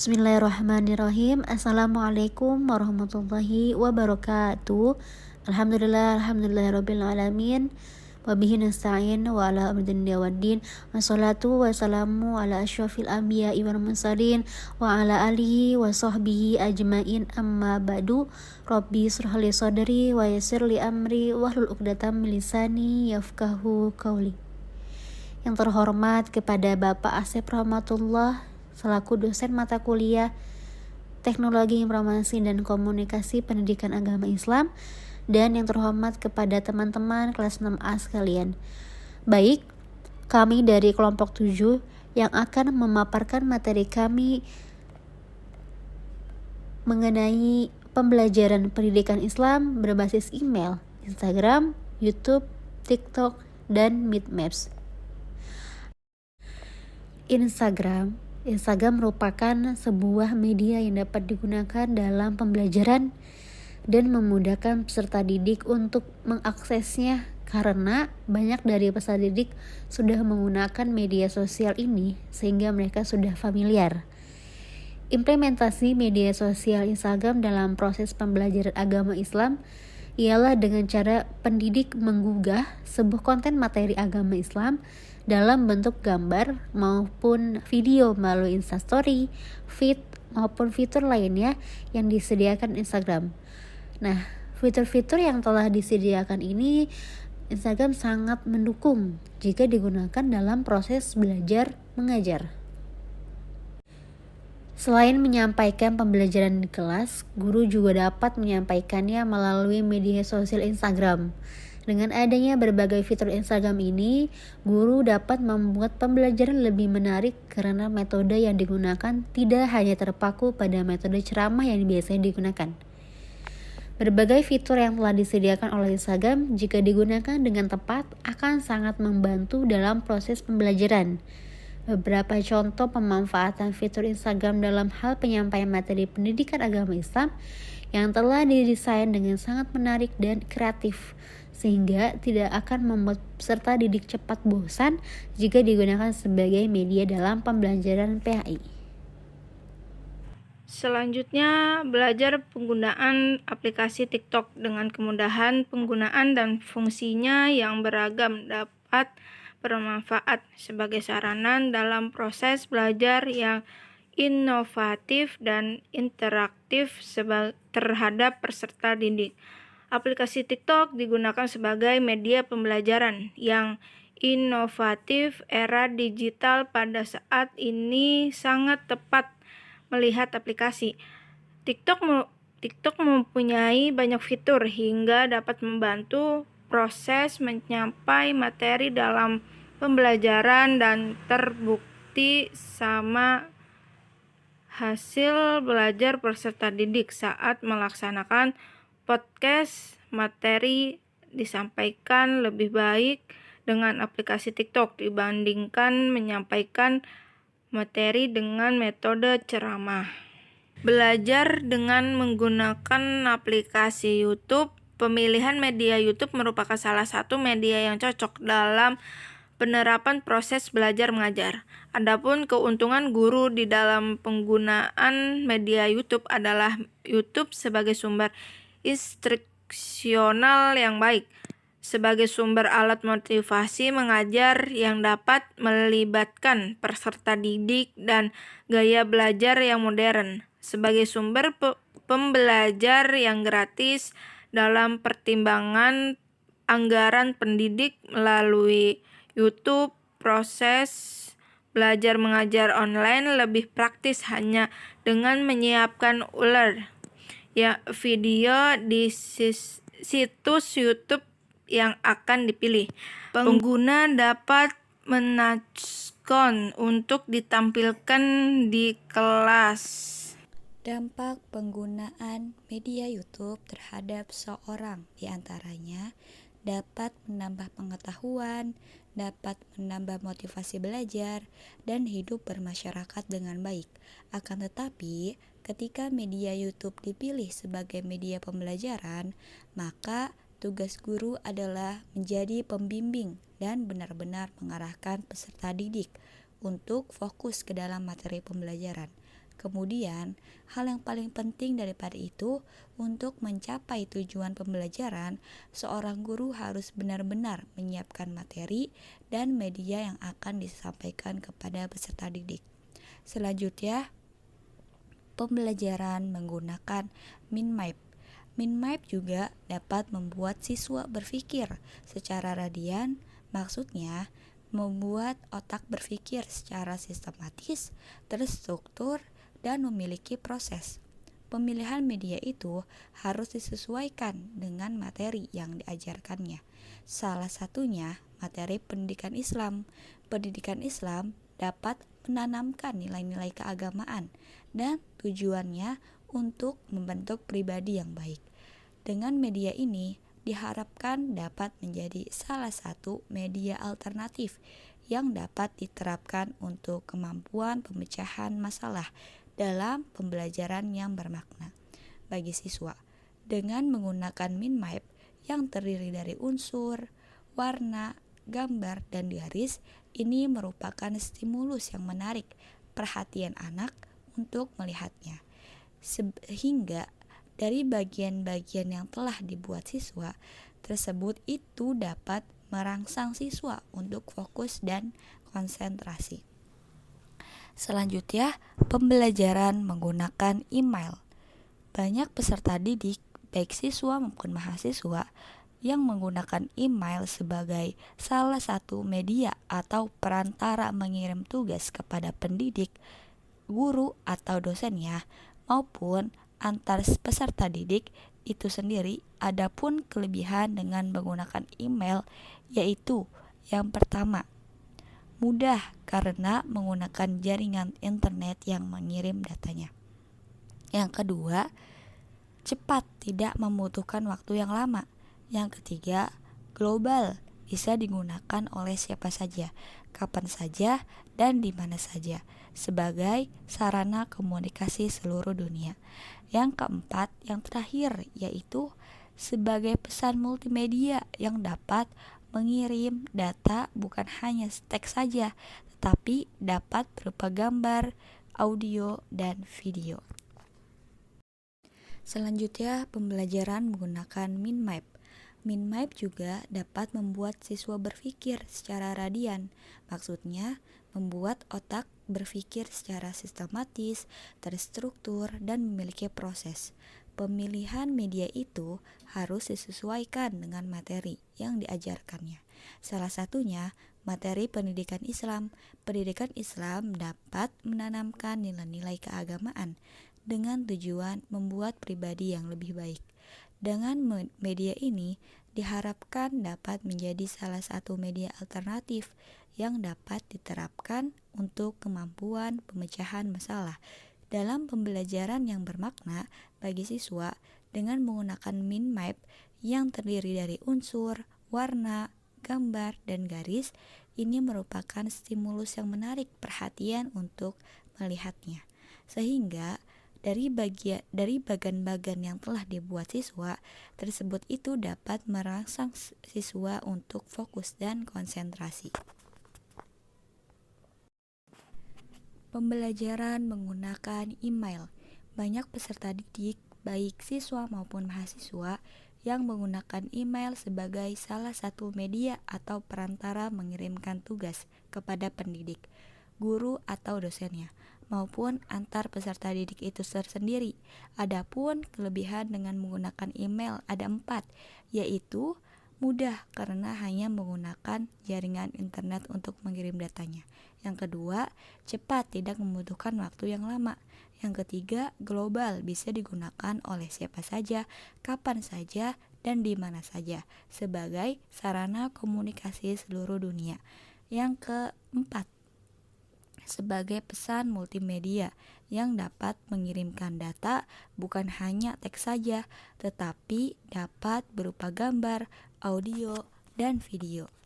Bismillahirrahmanirrahim. Assalamualaikum warahmatullahi wabarakatuh. Alhamdulillahirabbil alamin. Wabihi nasta'in wa ala amrin waddin. Wassalatu wassalamu ala asyrafil anbiya'i wal mursalin wa ala alihi wa sahbihi ajmain, amma ba'du. Rabbi shrah li sadri wa yassir li amri wahlul 'uqdatam min lisani yafqahu qawli. Yang terhormat kepada Bapak Asep Rahmatullah selaku dosen mata kuliah Teknologi Informasi dan Komunikasi Pendidikan Agama Islam, dan yang terhormat kepada teman-teman kelas 6A sekalian. Baik, kami dari kelompok 7 yang akan memaparkan materi kami mengenai pembelajaran pendidikan Islam berbasis email, Instagram, YouTube, TikTok, dan Meetmaps. Instagram merupakan sebuah media yang dapat digunakan dalam pembelajaran dan memudahkan peserta didik untuk mengaksesnya karena banyak dari peserta didik sudah menggunakan media sosial ini sehingga mereka sudah familiar. Implementasi media sosial Instagram dalam proses pembelajaran agama Islam ialah dengan cara pendidik menggugah sebuah konten materi agama Islam dalam bentuk gambar maupun video melalui Instastory, feed, maupun fitur lainnya yang disediakan Instagram. Nah, fitur-fitur yang telah disediakan ini Instagram sangat mendukung jika digunakan dalam proses belajar mengajar. Selain menyampaikan pembelajaran di kelas, guru juga dapat menyampaikannya melalui media sosial Instagram. Dengan adanya berbagai fitur Instagram ini, guru dapat membuat pembelajaran lebih menarik karena metode yang digunakan tidak hanya terpaku pada metode ceramah yang biasanya digunakan. Berbagai fitur yang telah disediakan oleh Instagram jika digunakan dengan tepat akan sangat membantu dalam proses pembelajaran. Beberapa contoh pemanfaatan fitur Instagram dalam hal penyampaian materi pendidikan agama Islam yang telah didesain dengan sangat menarik dan kreatif, sehingga tidak akan membuat peserta didik cepat bosan jika digunakan sebagai media dalam pembelajaran PAI. Selanjutnya, belajar penggunaan aplikasi TikTok dengan kemudahan penggunaan dan fungsinya yang beragam dapat bermanfaat sebagai sarana dalam proses belajar yang inovatif dan interaktif terhadap peserta didik. Aplikasi TikTok digunakan sebagai media pembelajaran yang inovatif era digital. Pada saat ini sangat tepat melihat aplikasi. TikTok mempunyai banyak fitur hingga dapat membantu proses menyampaikan materi dalam pembelajaran dan terbukti sama hasil belajar peserta didik saat melaksanakan podcast. Materi disampaikan lebih baik dengan aplikasi TikTok dibandingkan menyampaikan materi dengan metode ceramah. Belajar dengan menggunakan aplikasi YouTube. Pemilihan media YouTube merupakan salah satu media yang cocok dalam penerapan proses belajar mengajar. Adapun keuntungan guru di dalam penggunaan media YouTube adalah YouTube sebagai sumber instruksional yang baik, sebagai sumber alat motivasi mengajar yang dapat melibatkan peserta didik dan gaya belajar yang modern, sebagai sumber pembelajar yang gratis dalam pertimbangan anggaran pendidik melalui YouTube. Proses belajar mengajar online lebih praktis hanya dengan menyiapkan URL video di situs YouTube yang akan dipilih. Pengguna dapat menacon untuk ditampilkan di kelas. Dampak penggunaan media YouTube terhadap seorang diantaranya dapat menambah pengetahuan, dapat menambah motivasi belajar, dan hidup bermasyarakat dengan baik. Akan tetapi, ketika media YouTube dipilih sebagai media pembelajaran, maka tugas guru adalah menjadi pembimbing dan benar-benar mengarahkan peserta didik untuk fokus ke dalam materi pembelajaran. Kemudian, hal yang paling penting daripada itu, untuk mencapai tujuan pembelajaran, seorang guru harus benar-benar menyiapkan materi dan media yang akan disampaikan kepada peserta didik. Selanjutnya, pembelajaran menggunakan mind map. Mind map juga dapat membuat siswa berpikir secara radian, maksudnya membuat otak berpikir secara sistematis, terstruktur, dan memiliki proses. Pemilihan media itu harus disesuaikan dengan materi yang diajarkannya. Salah satunya materi pendidikan Islam. Pendidikan Islam dapat menanamkan nilai-nilai keagamaan dan tujuannya untuk membentuk pribadi yang baik. Dengan media ini diharapkan dapat menjadi salah satu media alternatif yang dapat diterapkan untuk kemampuan pemecahan masalah dalam pembelajaran yang bermakna bagi siswa. Dengan menggunakan mind map yang terdiri dari unsur, warna, gambar, dan garis, ini merupakan stimulus yang menarik perhatian anak untuk melihatnya. Sehingga dari bagian-bagian yang telah dibuat siswa tersebut itu dapat merangsang siswa untuk fokus dan konsentrasi. Selanjutnya, pembelajaran menggunakan email. Banyak peserta didik, baik siswa maupun mahasiswa, yang menggunakan email sebagai salah satu media atau perantara mengirim tugas kepada pendidik, guru atau dosennya, maupun antar peserta didik itu sendiri. Adapun kelebihan dengan menggunakan email yaitu yang pertama, mudah karena menggunakan jaringan internet yang mengirim datanya. Yang kedua, cepat, tidak membutuhkan waktu yang lama. Yang ketiga, global, bisa digunakan oleh siapa saja, kapan saja, dan di mana saja, sebagai sarana komunikasi seluruh dunia. Yang keempat, yang terakhir, yaitu sebagai pesan multimedia yang dapat mengirim data bukan hanya teks saja, tetapi dapat berupa gambar, audio, dan video. Selanjutnya, pembelajaran menggunakan mind map. Mind map juga dapat membuat siswa berpikir secara radian. Maksudnya, membuat otak berpikir secara sistematis, terstruktur, dan memiliki proses. Pemilihan media itu harus disesuaikan dengan materi yang diajarkannya. Salah satunya materi pendidikan Islam. Pendidikan Islam dapat menanamkan nilai-nilai keagamaan dengan tujuan membuat pribadi yang lebih baik. Dengan media ini diharapkan dapat menjadi salah satu media alternatif yang dapat diterapkan untuk kemampuan pemecahan masalah dalam pembelajaran yang bermakna bagi siswa. Dengan menggunakan mind map yang terdiri dari unsur, warna, gambar, dan garis, ini merupakan stimulus yang menarik perhatian untuk melihatnya. Sehingga dari bagian-bagian yang telah dibuat siswa tersebut itu dapat merangsang siswa untuk fokus dan konsentrasi. Pembelajaran menggunakan email. Banyak peserta didik, baik siswa maupun mahasiswa, yang menggunakan email sebagai salah satu media atau perantara mengirimkan tugas kepada pendidik, guru atau dosennya, maupun antar peserta didik itu tersendiri. Adapun kelebihan dengan menggunakan email ada 4, yaitu mudah karena hanya menggunakan jaringan internet untuk mengirim datanya. Yang kedua, cepat, tidak membutuhkan waktu yang lama. Yang ketiga, global, bisa digunakan oleh siapa saja, kapan saja, dan di mana saja, sebagai sarana komunikasi seluruh dunia. Yang keempat, sebagai pesan multimedia yang dapat mengirimkan data bukan hanya teks saja, tetapi dapat berupa gambar, audio, dan video.